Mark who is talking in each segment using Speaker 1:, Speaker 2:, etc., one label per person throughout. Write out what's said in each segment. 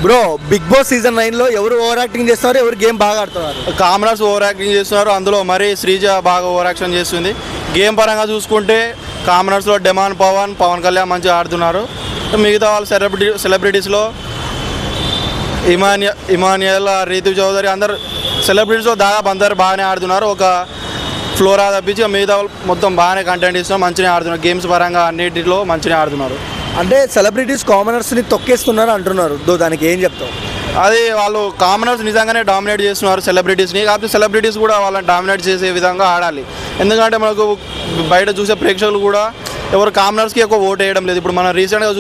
Speaker 1: Bro big boss season 9లో ఎవరు over acting చేస్తున్నారు, ఎవరు గేమ్ బాగా ఆడుతున్నారు?
Speaker 2: కామనర్స్ ఓవర్ యాక్టింగ్ చేస్తున్నారు, అందులో మరీ శ్రీజ బాగా ఓవర్ యాక్షన్ చేస్తుంది. గేమ్ పరంగా చూసుకుంటే కామనర్స్లో డెమాన్ పవన్ కళ్యాణ్ మంచిగా ఆడుతున్నారు. మిగతా వాళ్ళ సెలబ్రిటీస్లో ఇమానియల్, రీతు చౌదరి అందరు సెలబ్రిటీస్లో దాదాపు అందరు బాగానే ఆడుతున్నారు. ఒక ఫ్లోరా తప్పించి మిగతా వాళ్ళు మొత్తం బాగానే కంటెంట్ ఇస్తున్నారు, మంచిగా ఆడుతున్నారు. గేమ్స్ పరంగా అన్నిటిలో మంచిగా ఆడుతున్నారు.
Speaker 1: అంటే సెలబ్రిటీస్ కామనర్స్ని తొక్కేస్తున్నారు అంటున్నారు, దానికి ఏం చెప్తావు?
Speaker 2: అది వాళ్ళు కామనర్స్ నిజంగానే డామినేట్ చేస్తున్నారు సెలబ్రిటీస్ని. కాకపోతే సెలబ్రిటీస్ కూడా వాళ్ళని డామినేట్ చేసే విధంగా ఆడాలి. ఎందుకంటే మనకు బయట చూసే ప్రేక్షకులు కూడా ఎవరు కామనర్స్కి ఎక్కువ ఓట్ వేయడం లేదు. ఇప్పుడు మనం రీసెంట్గా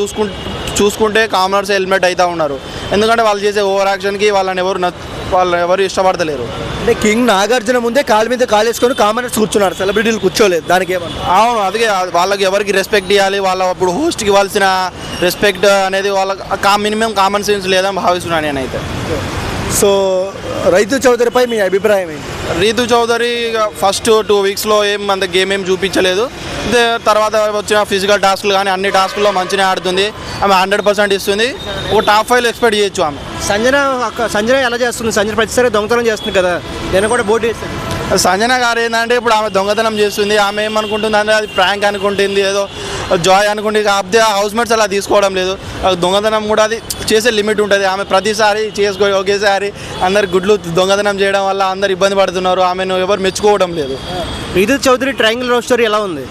Speaker 2: చూసుకుంటే కామనర్స్ హెల్మెట్ అవుతూ ఉన్నారు. ఎందుకంటే వాళ్ళు చేసే ఓవర్ యాక్షన్కి వాళ్ళు ఎవరు ఇష్టపడతలేరు.
Speaker 1: అంటే కింగ్ నాగార్జున ముందే కాలు మీద కాలు వేసుకొని కామనర్స్ కూర్చున్నారు, సెలబ్రిటీలు కూర్చోలేదు. దానికి ఏమన్నా?
Speaker 2: అవును, అందుకే వాళ్ళకి ఎవరికి రెస్పెక్ట్ ఇవ్వాలి, వాళ్ళ ఇప్పుడు హోస్ట్కి ఇవ్వాల్సిన రెస్పెక్ట్ అనేది వాళ్ళ మినిమం కామన్ సెన్స్ లేదని భావిస్తున్నాను నేనైతే.
Speaker 1: సో రైతు చౌదరిపై మీ అభిప్రాయం ఏంటి?
Speaker 2: రీతు చౌదరి ఫస్ట్ 2 వీక్స్లో అంత గేమ్ ఏం చూపించలేదు. తర్వాత వచ్చిన ఫిజికల్ టాస్క్లు కానీ అన్ని టాస్క్లో మంచిగా ఆడుతుంది. ఆమె 100% ఇస్తుంది. ఒక టాప్ 5 ఎక్స్పెక్ట్ చేయొచ్చు ఆమె.
Speaker 1: సంజన ఎలా చేస్తుంది? సంజన ప్రతిసారి దొంగతనం చేస్తుంది కదా, నేను కూడా బోర్డు వేస్తాను.
Speaker 2: సంజన గారు ఏంటంటే ఇప్పుడు ఆమె దొంగతనం చేస్తుంది. ఆమె ఏమనుకుంటుంది అంటే అది ప్రాంక్ అనుకుంటుంది, ఏదో జాయ్ అనుకుంటుంది. కాకపోతే హౌస్ మేట్స్ అలా తీసుకోవడం లేదు. దొంగతనం కూడా అది చేసే లిమిట్ ఉంటుంది. ఆమె ప్రతిసారి ఒకేసారి అందరు గుడ్లు దొంగతనం చేయడం వల్ల అందరు ఇబ్బంది పడుతున్నారు. ఆమెను ఎవరు మెచ్చుకోవడం లేదు.
Speaker 1: Ritu Chowdhary triangle love story ఎలా ఉంది?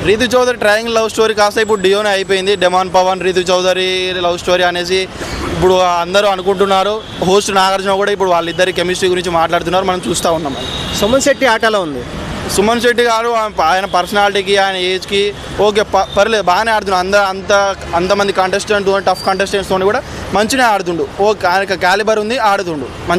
Speaker 2: Ritu Chowdhary triangle love story కాస్త ఇప్పుడు డియోనే అయిపోయింది. Demon Pavan, Ritu Chowdhary love story అనేసి ఇప్పుడు అందరూ అనుకుంటున్నారు. హోస్ట్ నాగార్జున కూడా ఇప్పుడు వాళ్ళిద్దరి కెమిస్ట్రీ గురించి మాట్లాడుతున్నారు, మనం చూస్తూ ఉన్నాం.
Speaker 1: సుమన్ శెట్టి ఆట ఎలా ఉంది?
Speaker 2: సుమన్ శెట్టి గారు ఆయన పర్సనాలిటీకి, ఆయన ఏజ్కి ఓకే పర్లేదు, బాగానే ఆడుతున్నాడు. అంతమంది కంటెస్టెంట్, టఫ్ కంటెస్టెంట్స్తో కూడా మంచిగా ఆడుతుండు. ఓకే, ఆయనకు క్యాలిబర్ ఉంది, ఆడుతుండు మంచిగా.